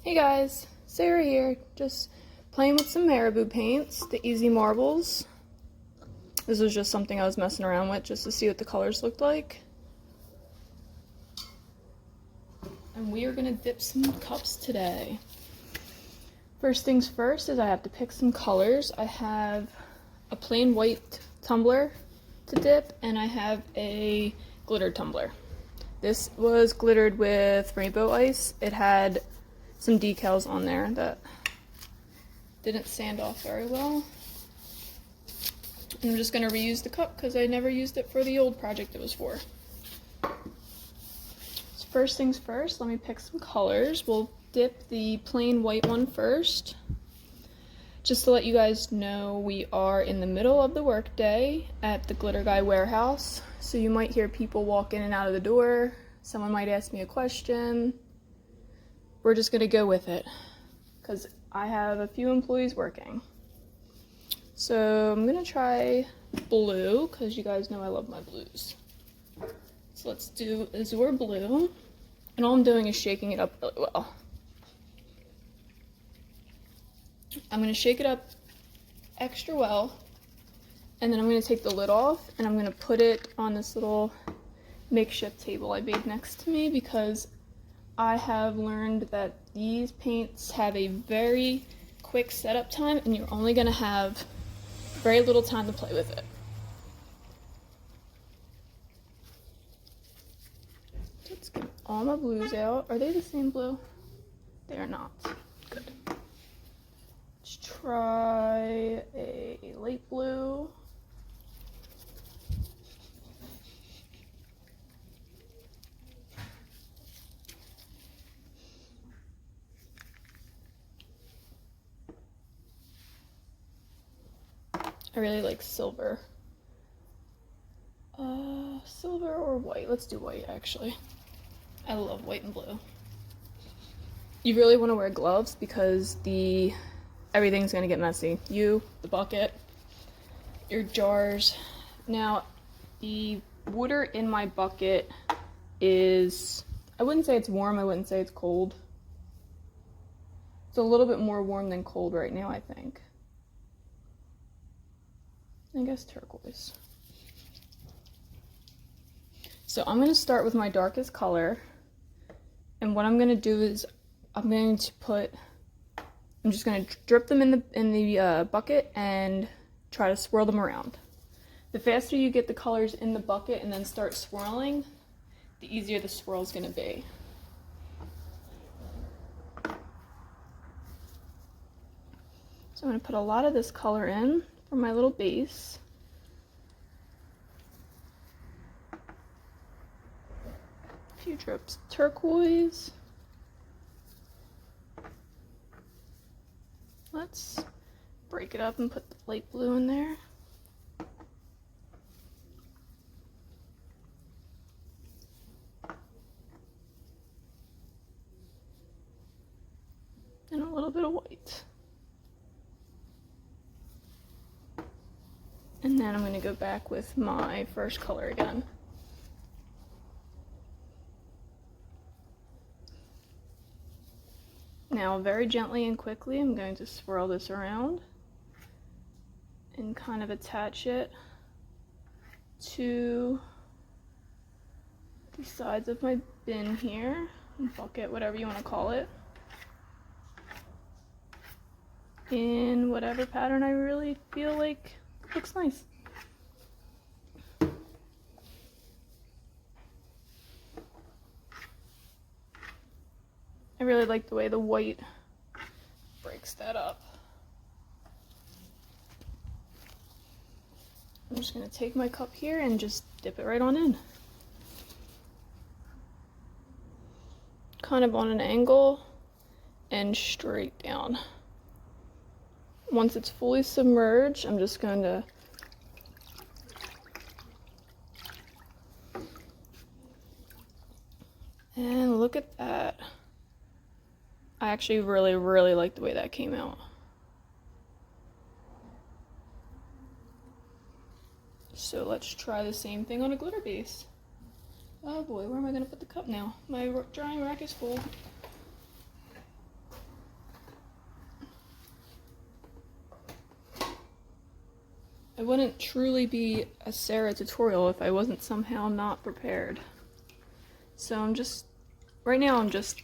Hey guys, Sarah here, just playing with some Marabu paints, the easy marbles. This was just something I was messing around with just to see what the colors looked like. And we are going to dip some cups today. First things first is I have to pick some colors. I have a plain white tumbler to dip and I have a glitter tumbler. This was glittered with rainbow ice. It had some decals on there that didn't sand off very well. And I'm just going to reuse the cup because I never used it for the old project it was for. So first things first, let me pick some colors. We'll dip the plain white one first. Just to let you guys know, we are in the middle of the workday at the Glitter Guy warehouse. So you might hear people walk in and out of the door. Someone might ask me a question. We're just gonna go with it because I have a few employees working. So I'm gonna try blue because you guys know I love my blues. So let's do Azure blue. And all I'm doing is shaking it up really well. I'm gonna shake it up extra well, and then I'm gonna take the lid off and I'm gonna put it on this little makeshift table I made next to me because I have learned that these paints have a very quick setup time and you're only gonna have very little time to play with it. Let's get all my blues out. Are they the same blue? They are not. Good. Let's try a light blue. I really like silver. Silver or white? Let's do white, actually. I love white and blue. You really want to wear gloves because everything's going to get messy. You, the bucket, your jars. Now, the water in my bucket is, I wouldn't say it's warm, I wouldn't say it's cold. It's a little bit more warm than cold right now, I think. I guess turquoise. So I'm going to start with my darkest color, and what I'm going to do is I'm just going to drip them in the bucket and try to swirl them around. The faster you get the colors in the bucket and then start swirling, the easier the swirl is going to be. So I'm going to put a lot of this color in for my little base. A few drips of turquoise. Let's break it up and put the light blue in there. And a little bit of white. And then I'm going to go back with my first color again. Now, very gently and quickly, I'm going to swirl this around and kind of attach it to the sides of my bin here, bucket, whatever you want to call it, in whatever pattern I really feel like looks nice. I really like the way the white breaks that up. I'm just going to take my cup here and just dip it right on in. Kind of on an angle and straight down. Once it's fully submerged, I'm just going to and look at that. I actually really like the way that came out. So let's try the same thing on a glitter base. Oh boy, where am I going to put the cup now? My drying rack is full. It wouldn't truly be a Sarah tutorial if I wasn't somehow not prepared. So right now I'm just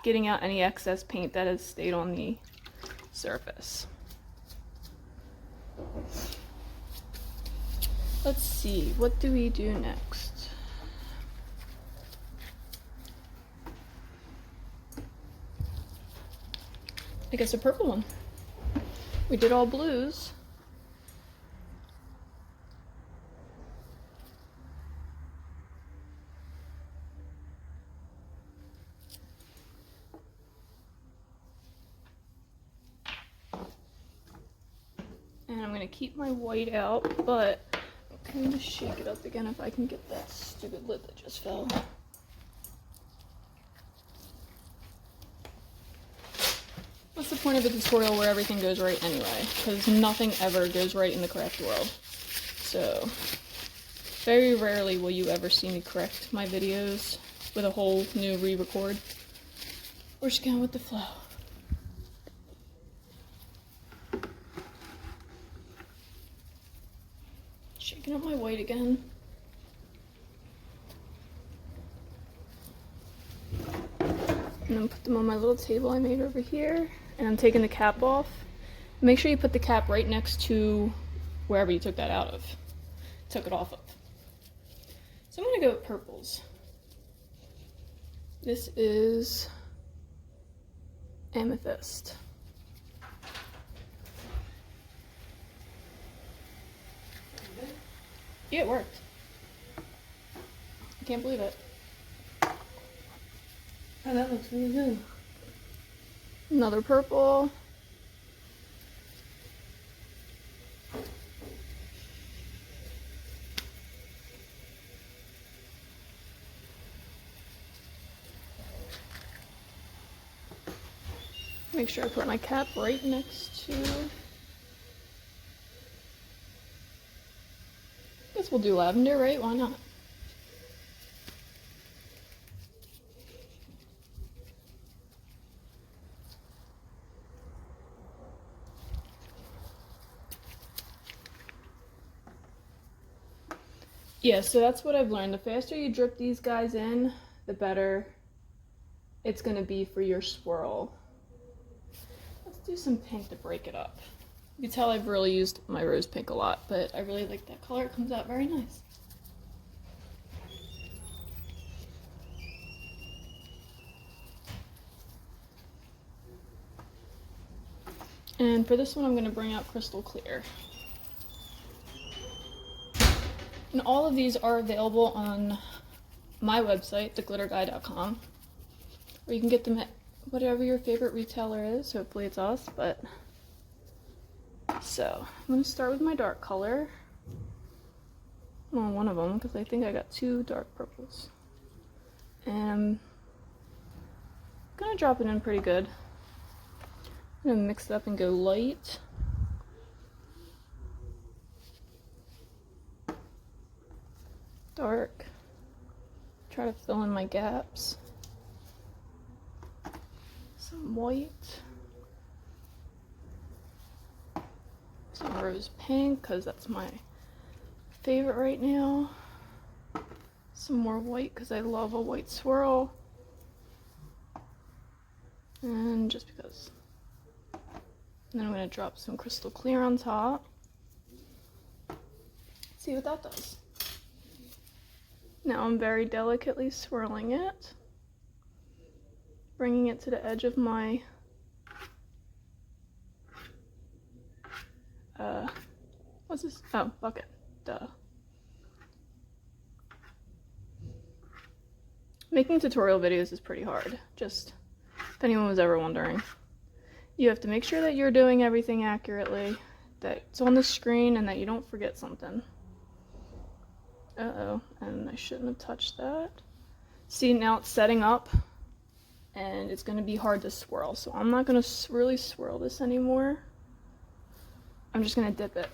getting out any excess paint that has stayed on the surface. Let's see, what do we do next? I guess a purple one. We did all blues. And I'm gonna keep my white out, but I'm going to shake it up again if I can get that stupid lid that just fell. What's the point of a tutorial where everything goes right anyway? Because nothing ever goes right in the craft world. So, very rarely will you ever see me correct my videos with a whole new re-record. We're just going with the flow. Shaking up my white again. And then put them on my little table I made over here. And I'm taking the cap off. Make sure you put the cap right next to wherever you took that out of. Took it off of. So I'm gonna go with purples. This is Amethyst. Yeah, it worked. I can't believe it. Oh, that looks really good. Another purple. Make sure I put my cap right next to... Guess we'll do lavender, right? Why not? Yeah, so that's what I've learned. The faster you drip these guys in, the better it's gonna be for your swirl. Let's do some pink to break it up. You can tell I've really used my rose pink a lot, but I really like that color. It comes out very nice. And for this one, I'm going to bring out Crystal Clear. And all of these are available on my website, theglitterguy.com, or you can get them at whatever your favorite retailer is. Hopefully it's us, but... So, I'm going to start with my dark color. Well, one of them, because I think I got two dark purples. And I'm going to drop it in pretty good. I'm going to mix it up and go light. Dark. Try to fill in my gaps. Some white. Some rose pink, because that's my favorite right now. Some more white, because I love a white swirl. And just because. And then I'm going to drop some Crystal Clear on top. See what that does. Now I'm very delicately swirling it. Bringing it to the edge of my what's this? Oh, bucket. Duh. Making tutorial videos is pretty hard, just if anyone was ever wondering. You have to make sure that you're doing everything accurately, that it's on the screen, and that you don't forget something. Uh-oh, and I shouldn't have touched that. See, now it's setting up, and it's going to be hard to swirl, so I'm not going to really swirl this anymore. I'm just going to dip it.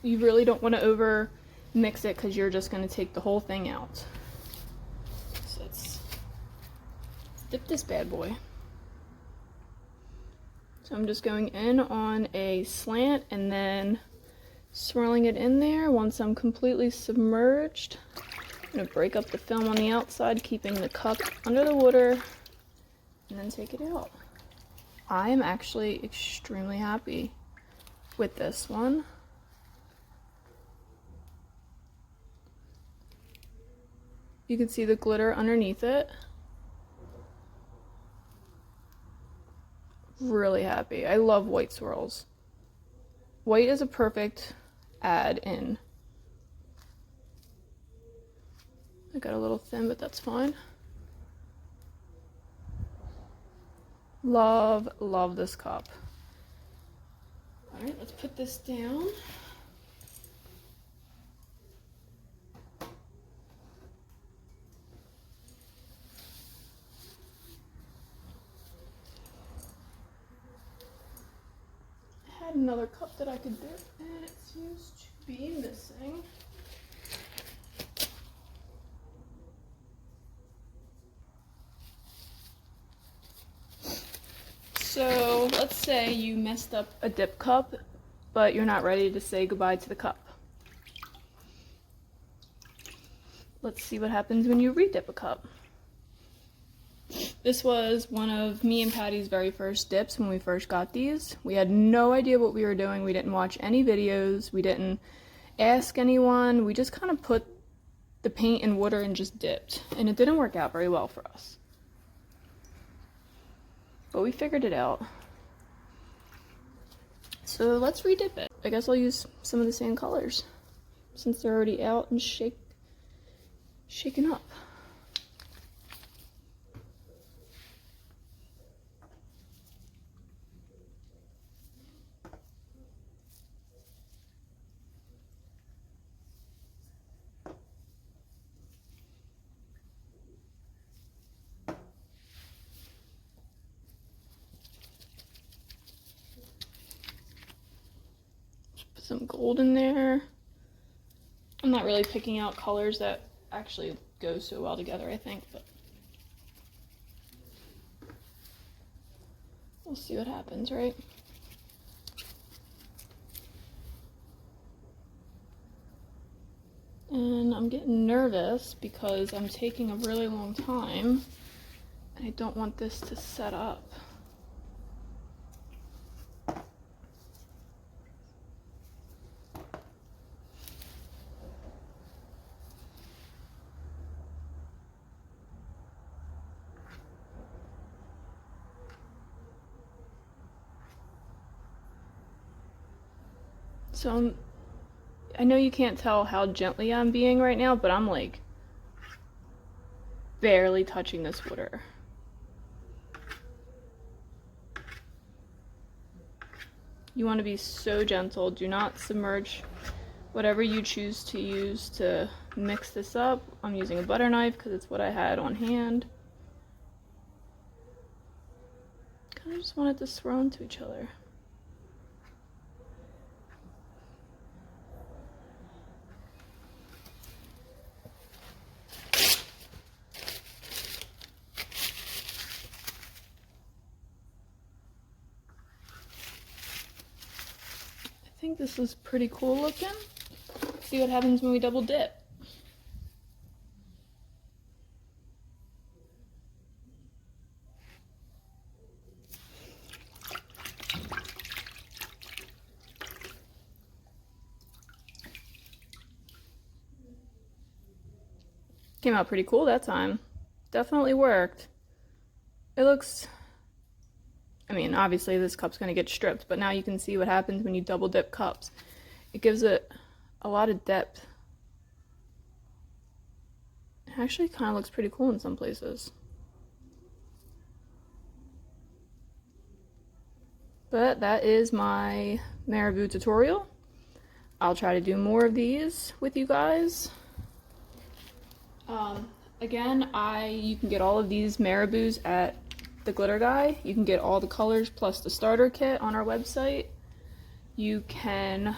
You really don't want to over mix it, because you're just going to take the whole thing out. So let's dip this bad boy. So I'm just going in on a slant and then swirling it in there. Once I'm completely submerged, I'm going to break up the film on the outside, keeping the cup under the water, and then take it out. I am actually extremely happy with this one. You can see the glitter underneath it. Really happy. I love white swirls. White is a perfect add in. I got a little thin, but that's fine. Love, love this cup. All right, let's put this down. I had another cup that I could dip, and it seems to be missing. So let's say you messed up a dip cup, but you're not ready to say goodbye to the cup. Let's see what happens when you redip a cup. This was one of me and Patty's very first dips when we first got these. We had no idea what we were doing. We didn't watch any videos. We didn't ask anyone. We just kind of put the paint in water and just dipped. And it didn't work out very well for us. But we figured it out. So let's redip it. I guess I'll use some of the same colors since they're already out and shaken up. Put some gold in there. I'm not really picking out colors that actually go so well together, I think, but we'll see what happens, right? And I'm getting nervous because I'm taking a really long time and I don't want this to set up. So I know you can't tell how gently I'm being right now, but I'm like barely touching this water. You want to be so gentle. Do not submerge whatever you choose to use to mix this up. I'm using a butter knife because it's what I had on hand. Kind of just want it to swirl into each other. I think this is pretty cool looking. See what happens when we double dip. Came out pretty cool that time. Definitely worked. It looks, I mean, obviously this cup's gonna get stripped, but now you can see what happens when you double dip cups. It gives it a lot of depth. It actually kind of looks pretty cool in some places. But that is my Marabu tutorial. I'll try to do more of these with you guys. Again, you can get all of these Marabus at the Glitter Guy. You can get all the colors plus the starter kit on our website. You can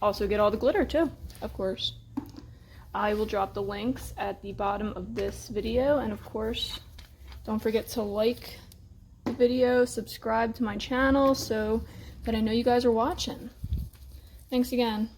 also get all the glitter too, of course. I will drop the links at the bottom of this video, and of course, don't forget to like the YouTube video, subscribe to my channel so that I know you guys are watching. Thanks again.